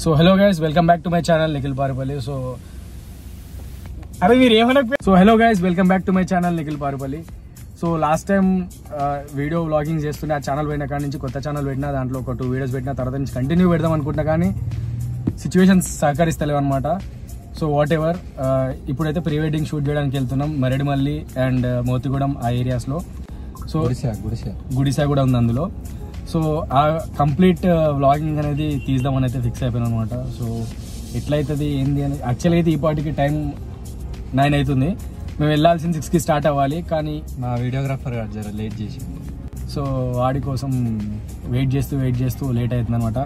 So hello guys, welcome back to my channel Nikhil Parupalli. So hello guys, welcome back to my channel Nikhil Parupalli. So last time video vlogging చేస్తుండే ఆ channel పోయిన కాడి నుంచి కొత్త channel పెట్టినా దాంట్లో ఒక 2 వీడియోస్ పెట్టిన తర్వాత నుంచి కంటిన్యూ పెడదాం అనుకుంటున్నా కానీ సిచ్యువేషన్స్ సహకరిస్తలేవు అనమాట. సో వాట్ ఎవర్, ఇప్పుడైతే ప్రీ వెడ్డింగ్ షూట్ చేయడానికి వెళ్తున్నాం మరెడిమల్లి అండ్ మోతిగూడెం ఆ ఏరియాస్లో. సో గుడిసా కూడా ఉంది అందులో. సో ఆ కంప్లీట్ వ్లాగింగ్ అనేది తీద్దామని అయితే ఫిక్స్ అయిపోయాను అనమాట. సో ఎట్లయితుంది ఏంది అని యాక్చువల్గా అయితే ఈ పాటికి టైం 9 అవుతుంది. మేము వెళ్ళాల్సిన 6కి స్టార్ట్ అవ్వాలి, కానీ మా వీడియోగ్రాఫర్ గారు జర లేట్ చేసి, సో వాడి కోసం వెయిట్ చేస్తూ లేట్ అవుతుంది అనమాట.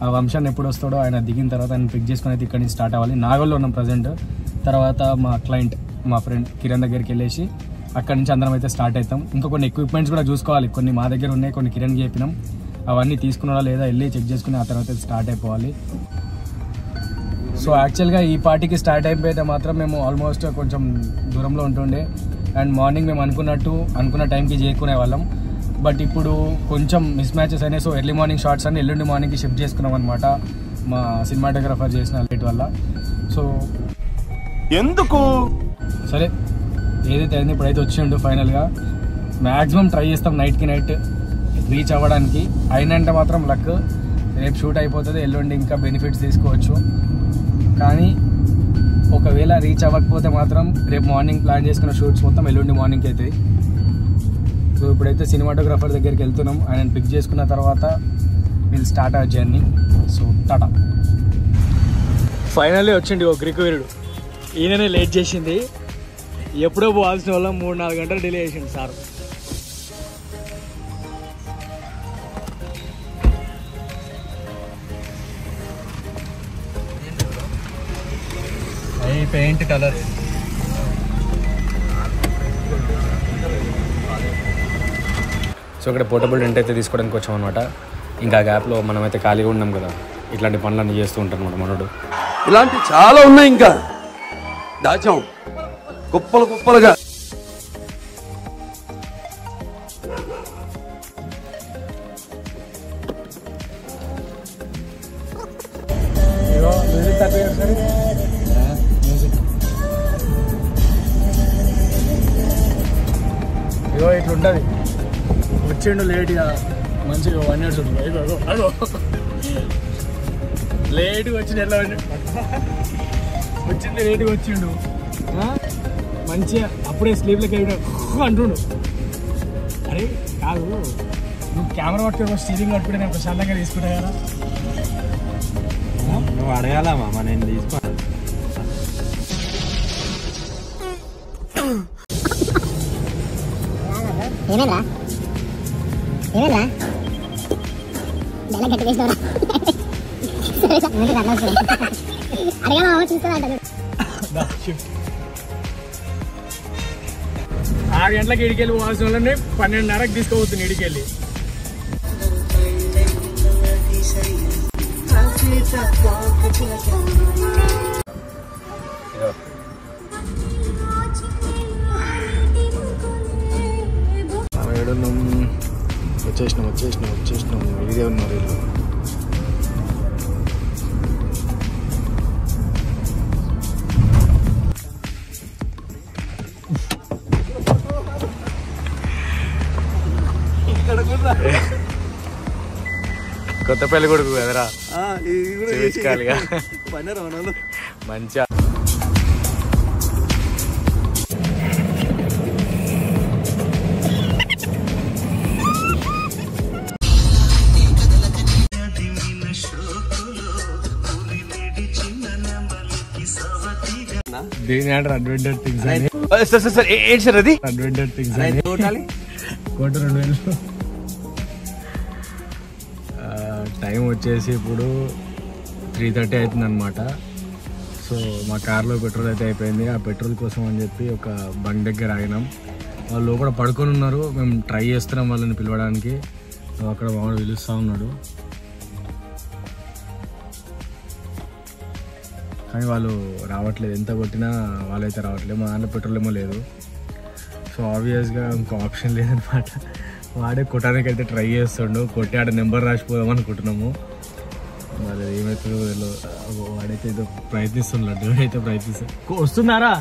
ఆ వంశాన్ని ఎప్పుడు వస్తాడో ఆయన దిగిన తర్వాత ఆయన పిక్ చేసుకుని అయితే ఇక్కడి నుంచి స్టార్ట్ అవ్వాలి. నాగోల్లో ఉన్నాం ప్రజెంట్. తర్వాత మా క్లయింట్ మా ఫ్రెండ్ కిరణ్ దగ్గరికి వెళ్ళేసి అక్కడి నుంచి అందరం అయితే స్టార్ట్ అవుతాం. ఇంకా కొన్ని ఎక్విప్మెంట్స్ కూడా చూసుకోవాలి, కొన్ని మా దగ్గర ఉన్నాయి, కొన్ని కిరణ్కి చెప్పినాం. అవన్నీ తీసుకున్నాడా లేదా వెళ్ళి చెక్ చేసుకుని ఆ తర్వాత స్టార్ట్ అయిపోవాలి. సో యాక్చువల్గా ఈ పార్టీకి స్టార్ట్ అయిపోతే మాత్రం మేము ఆల్మోస్ట్ కొంచెం దూరంలో ఉంటుండే అండ్ మార్నింగ్ మేము అనుకున్న టైంకి చేరుకునే వాళ్ళం. బట్ ఇప్పుడు కొంచెం మిస్ మ్యాచెస్ అయినాయి. సో ఎర్లీ మార్నింగ్ షార్ట్స్ అన్ని ఎల్లుండి మార్నింగ్కి షిఫ్ట్ చేసుకున్నాం అనమాట మా సినిమాటోగ్రఫర్ చేసిన లేట్ వల్ల. సో ఎందుకు సరే ఏదైతే అయింది ఇప్పుడైతే వచ్చిండు. ఫైనల్గా మ్యాక్సిమం ట్రై చేస్తాం నైట్కి నైట్ రీచ్ అవ్వడానికి. అయినంటే మాత్రం లక్, రేపు షూట్ అయిపోతుంది, ఎల్లుండి ఇంకా బెనిఫిట్స్ తీసుకోవచ్చు. కానీ ఒకవేళ రీచ్ అవ్వకపోతే మాత్రం రేపు మార్నింగ్ ప్లాన్ చేసుకున్న షూట్స్ మొత్తం ఎల్లుండి మార్నింగ్కి అవుతాయి. సో ఇప్పుడైతే సినిమాటోగ్రాఫర్ దగ్గరికి వెళ్తున్నాం. ఆయన పిక్ చేసుకున్న తర్వాత will start our journey. So Tata. Finally వచ్చింది ఓ గ్రీకు వీరుడు. ఈయననే లేట్ చేసింది. ఎప్పుడో పోవాల్సిన వాళ్ళం 3-4 గంటలు డిలే చేసిండు సార్. పెయింట్ కలర్ సో ఇక్కడ పోర్టబుల్ టెంట్ అయితే తీసుకోవడానికి వచ్చాం అనమాట. ఇంకా గ్యాప్లో మనమైతే ఖాళీగా ఉన్నాం కదా, ఇట్లాంటి పనులన్నీ చేస్తూ ఉంటాం అనమాట మనోడు. ఇలాంటి చాలా ఉన్నాయి, ఇంకా దాచాం కుప్పలుగా. ఇగో ఇట్లుంటుంది. వచ్చిండు లేట్గా, మంచిగా 1 years ఉంటుంది. అగో లేట్గా వచ్చిండు. ఎట్లా వచ్చింది లేట్గా వచ్చిండు. మంచిగా అప్పుడే స్లీవ్లోకి వెళ్ళి అంటుండు. అరే కాదు, నువ్వు కెమెరా పట్టుకుని స్టీరింగ్ పట్టుకుంటే నేను ప్రశాంతంగా తీసుకుంటా కదా. నువ్వు అడగాలా మామ, నేను తీసుకో. ఏమేంద్రా గట్టి చేసినవరా? అడిగా చూస్తారా? 6 గంటలకు ఇడికెళ్ళి పోవాల్సిన వాళ్ళని 12:30కి తీసుకోబోతుంది ఇడికెళ్ళి. వచ్చేసినాం ఇదే ఉన్నారు వీళ్ళు. కొత్త పెళ్లి కొడుకు కదరా, చేసుకోవాలిగా మంచిగా. దీని అంటారు అడ్వెంచర్ థింగ్స్ అని. ఏంటి సార్ అది? అడ్వెంచర్ థింగ్స్ అని కోట 2000. టైం వచ్చేసి ఇప్పుడు 3:30 అవుతుంది అనమాట. సో మా కార్లో పెట్రోల్ అయితే అయిపోయింది. ఆ పెట్రోల్ కోసం అని చెప్పి ఒక బంక్ దగ్గర ఆగినాం. వాళ్ళు లోపల పడుకొని ఉన్నారు. మేము ట్రై చేస్తున్నాం వాళ్ళని పిలవడానికి. అక్కడ వాడు పిలుస్తూ ఉన్నాడు, కానీ వాళ్ళు రావట్లేదు. ఎంత కొట్టినా వాళ్ళైతే రావట్లేదు. మా దాంట్లో పెట్రోల్ ఏమో లేదు. సో ఆబ్వియస్గా ఇంకో ఆప్షన్ లేదనమాట. వాడే కొట్టడానికి అయితే ట్రై చేస్తుండు. కొట్టి ఆడ నెంబర్ రాసిపోదాం అనుకుంటున్నాము. మరి ఏమైతుందో వాడైతే ఏదో ప్రయత్నిస్తున్నాడు, అయితే ప్రయత్నిస్తాడు. వస్తున్నారా?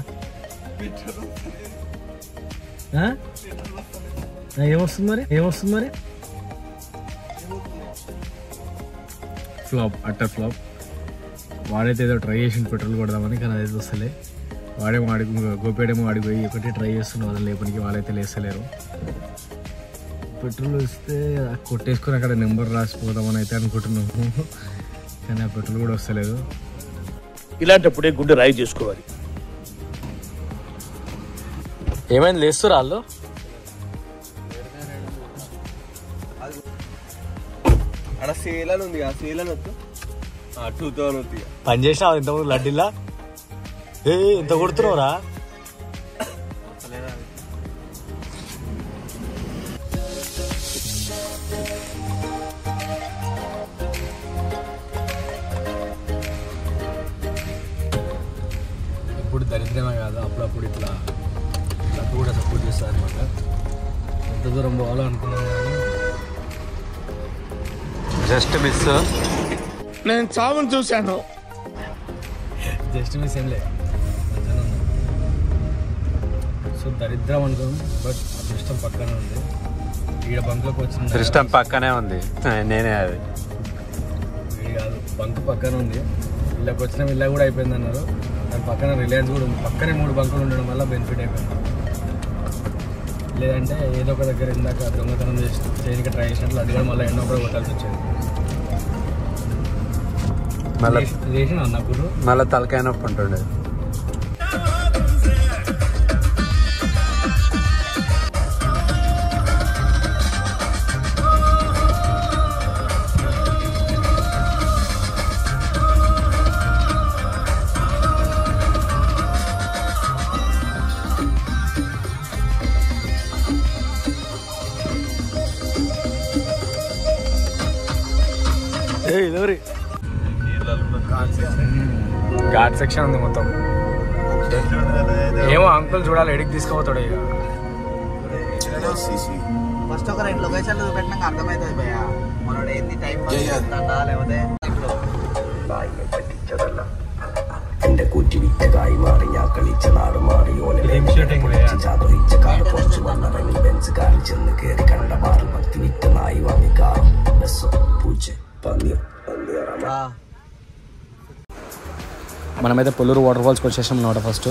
ఏమొస్తుంది మరి? Flop, utter flop. వాడైతే ఏదో ట్రై చేసి పెట్రోల్ కొడదామని, కానీ అదైతే వస్తలే. వాడేమో గోపేడేమో అడిగిపోయి ఒకటి ట్రై చేస్తున్నాం, వాళ్ళని లేపనికి వాళ్ళైతే లేస్తలేరు. పెట్రోల్ వస్తే కొట్టేసుకుని అక్కడ నెంబర్ రాసిపోదామని అయితే అనుకుంటున్నాము, కానీ ఆ పెట్రోల్ కూడా వస్తలేదు. ఇలాంటప్పుడే గుండె రాయి చేసుకోవాలి. ఏమైంది, లేస్తురా వాళ్ళు? అక్కడ సేలని ఉంది, ఆ సేలని వద్దు 2000 పని చేసినావు ఇంతకుముందు లడ్డీలా? ఎంత కొడుతున్నావురా? ఇప్పుడు దరిద్రమే కాదు, అప్పుడప్పుడు ఇట్లా కూడా సపోర్ట్ చేస్తారు అనమాట. ఎంత దూరం పోవాలో అనుకున్నాను కానీ జస్ట్ మిస్. నేను చావును చూశాను. జస్ట్ మిస్ ఏం లేదు. సో దరిద్రం అనుకోం, బట్ అదృష్టం పక్కనే ఉంది. ఈడ బంక్లోకి వచ్చింది, దృష్టం పక్కనే ఉంది. నేనే అది వీడి కాదు, బంక్ పక్కన ఉంది. వీళ్ళకి వచ్చిన వీళ్ళ కూడా అయిపోయింది అన్నారు. దాని పక్కన రిలయన్స్ కూడా ఉంది. పక్కనే 3 బంకులు ఉండడం వల్ల బెనిఫిట్ అయిపోయింది. లేదంటే ఏదో ఒక దగ్గర ఇందాక దొంగతనం చేయడానికి ట్రై చేసినట్లు అడిగా మళ్ళీ ఎన్నో కూడా కొట్టాల్సి వచ్చేది. చేసిన అన్నప్పుడు మళ్ళీ తలకాయ నొప్పి ఉంటుండే. ఘాట్ సెక్షన్ ఉంది మొత్తం. ఏమో అంకుల్ చూడాలి, ఎడికి తీసుకుపోతాడు. ఇక ఫస్ట్ ఒక 2 లొకేషన్లు చూపెట్టినాక అర్థమవుతుంది భయ మనోడు ఏంది టైం లేకపోతే എന്റെ കൂറ്റിവിറ്റകായി മാറി ഞാൻ കളിച്ച നാട് മാറി ഓലച്ച കാട് കുറച്ച് വന്നിറങ്ങി ബെഞ്ച് കാറിൽ ചെന്ന് കയറി കണ്ട മാറി ഭക്തി വിറ്റ നായി വാങ്ങി കാറും ബസ്സും പൂച്ച പന്നിയും మనమైతే పొల్లూరు వాటర్ ఫాల్స్కి వచ్చేసాం అన్నమాట ఫస్ట్.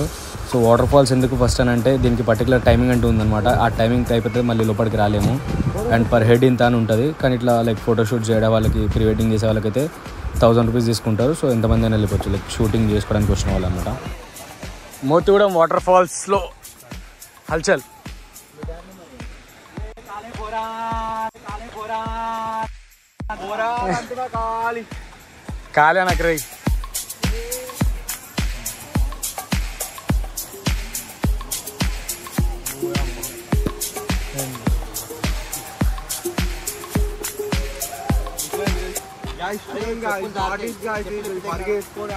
సో వాటర్ ఫాల్స్ ఎందుకు ఫస్ట్ అని అంటే దీనికి పర్టికులర్ టైమింగ్ అంటూ ఉందన్నమాట. ఆ టైమింగ్ అయిపోతే మళ్ళీ లోపలికి రాలేము. అండ్ పర్ హెడ్ ఇంత అని ఉంటుంది. కానీ ఇట్లా లైక్ ఫోటోషూట్ చేయడం వాళ్ళకి, ప్రీ వెడ్డింగ్ చేసే వాళ్ళకైతే 1000 రూపీస్ తీసుకుంటారు. సో ఎంతమంది అయినా వెళ్ళిపోవచ్చు, లైక్ షూటింగ్ చేసుకోవడానికి వచ్చిన వాళ్ళు అనమాట. మోతిగూడెం వాటర్ ఫాల్స్లో హల్చల్. కాలే నాకు రై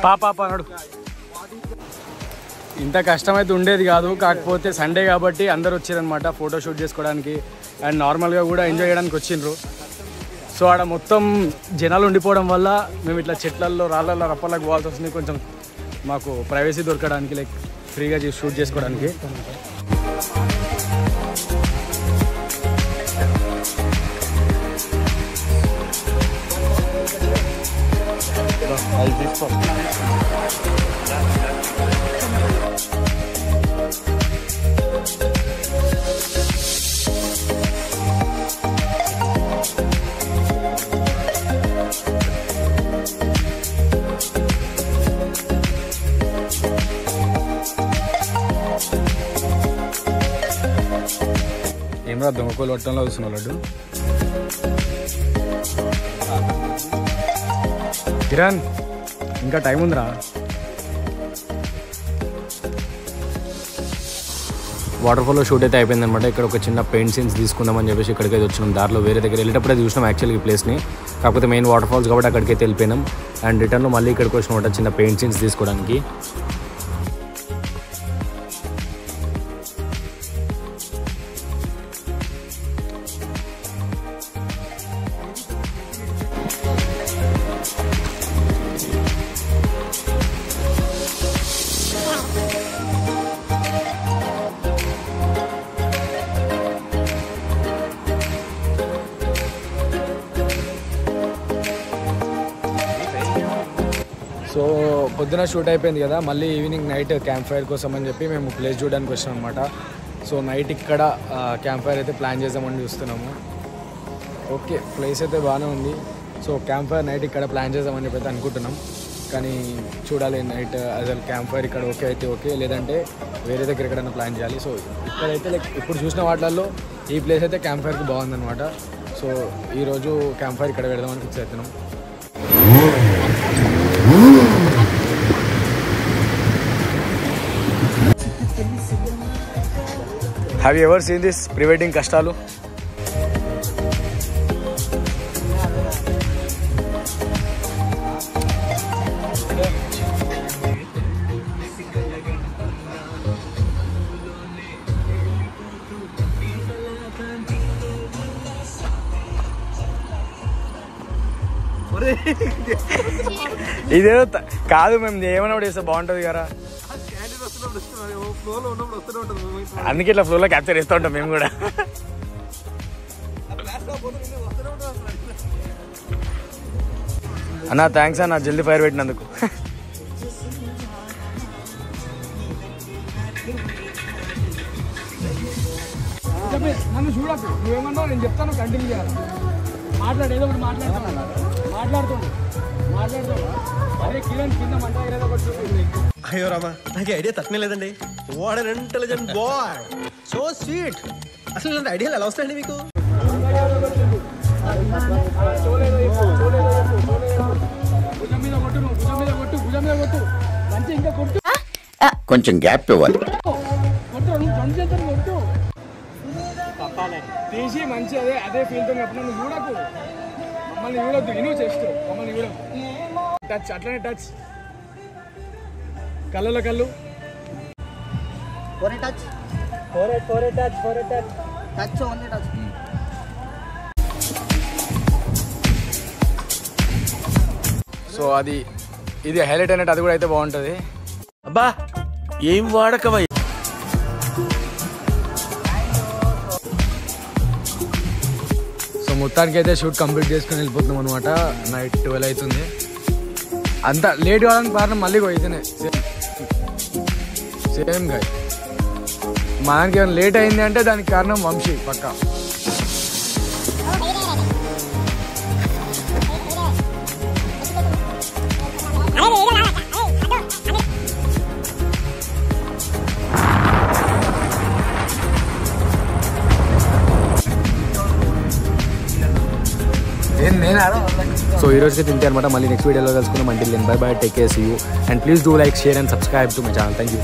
పాప నడు. ఇంత కష్టమైతే ఉండేది కాదు, కాకపోతే సండే కాబట్టి అందరు వచ్చారనమాట ఫోటోషూట్ చేసుకోవడానికి అండ్ నార్మల్గా కూడా ఎంజాయ్ చేయడానికి వచ్చిండ్రు. సో ఆడ మొత్తం జనాలు ఉండిపోవడం వల్ల మేము ఇట్లా చెట్లల్లో రాళ్ళల్లో రప్పలకు పోవాల్సి వస్తుంది. కొంచెం మాకు ప్రైవసీ దొరకడానికి, లైక్ ఫ్రీగా షూట్ చేసుకోవడానికి. ఏమరా దొంగకోలు పట్టడంలో చూస్తున్నావు లడ్డు? కిరణ్ ఇంకా టైం ఉందిరా. వాటర్ ఫాల్లో షూట్ అయితే అయిపోయింది అనమాట. ఇక్కడ ఒక చిన్న పెయింట్ సీన్స్ తీసుకుందామని చెప్పేసి ఇక్కడికైతే వచ్చినాం. దారిలో వేరే దగ్గర వెళ్ళేటప్పుడు అది చూసినాం యాక్చువల్గా ఈ ప్లేస్ని. కాకపోతే మెయిన్ వాటర్ ఫాల్స్ కాబట్టి అక్కడికైతే వెళ్ళిపోయినాం. అండ్ రిటర్న్లో మళ్ళీ ఇక్కడికి వచ్చినమాట చిన్న పెయింట్ సీన్స్ తీసుకోవడానికి. పొద్దున షూట్ అయిపోయింది కదా, మళ్ళీ ఈవినింగ్ నైట్ క్యాంప్ ఫైర్ కోసం అని చెప్పి మేము ప్లేస్ చూడడానికి వచ్చాం అనమాట. సో నైట్ ఇక్కడ క్యాంప్ ఫైర్ అయితే ప్లాన్ చేద్దామని చూస్తున్నాము. ఓకే, ప్లేస్ అయితే బాగానే ఉంది. సో క్యాంప్ ఫైర్ నైట్ ఇక్కడ ప్లాన్ చేద్దామని చెప్పి అయితే అనుకుంటున్నాం. కానీ చూడాలి నైట్ అసలు క్యాంప్ ఫైర్ ఇక్కడ ఓకే అయితే ఓకే, లేదంటే వేరే దగ్గర ఎక్కడైనా ప్లాన్ చేయాలి. సో ఇక్కడైతే లైక్ ఇప్పుడు చూసిన వాటిల్లో ఈ ప్లేస్ అయితే క్యాంప్ ఫైర్కి బాగుందన్నమాట. సో ఈరోజు క్యాంప్ ఫైర్ ఇక్కడ పెడదామని ఫిక్స్ అవుతున్నాం. Have you ever seen this pre wedding కష్టాలు? ఇదేదో కాదు, మేము ఏమైనా కూడా చేస్తే బాగుంటుంది కదా, అందుకే ఇట్లా ఫ్లోలో క్యాప్చర్ చేస్తూ ఉంటాం మేము కూడా. అన్నా థ్యాంక్స్ అన్న జల్దీ ఫైర్ పెట్టినందుకు. నన్ను చూడకు, నువ్వేమన్నావు నేను చెప్తాను, కంటిన్యూ చేయాలి. మాట్లాడు, ఏదో ఒకటి మాట్లాడుతుండు. అరే కిరణ్ కింద మంట ఏదో ఒకటి. అయ్యో రామా, నాకు ఐడియా తక్కువ లేదండి. What an intelligent boy, so sweet. అసలు ఇలాంటి ఐడియాలు ఎలా వస్తాయండి మీకు? కొంచెం గ్యాప్ ఇవ్వాలి. తీసి మంచి అదే ఫీల్తో నువ్వు చూడకు, మమ్మల్ని చూడొద్దు, ఇను చేస్తూ మమ్మల్ని చూడకు. టచ్ అట్లనే టచ్, కళ్ళలో కళ్ళు. Touch only touch. సో ఇది హైలైట్ అయినట్టు అది కూడా అయితే బాగుంటుంది. అబ్బా ఏం వాడకవై. సో మొత్తానికి అయితే షూట్ కంప్లీట్ చేసుకుని వెళ్ళిపోతున్నాం అనమాట. నైట్ 12 అవుతుంది. అంత లేట్ కావడానికి కారణం మళ్ళీ అయితేనే సేమ్ గా మా దానికి ఏమైనా లేట్ అయింది అంటే దానికి కారణం వంశీ పక్కా. సో ఈ రోజుకి తింటే అనమాట. మళ్ళీ నెక్స్ట్ వీడియోలో కలుసుకుందాం. Until then bye bye, take care, see you, and please do like, share and subscribe to my channel. Thank you.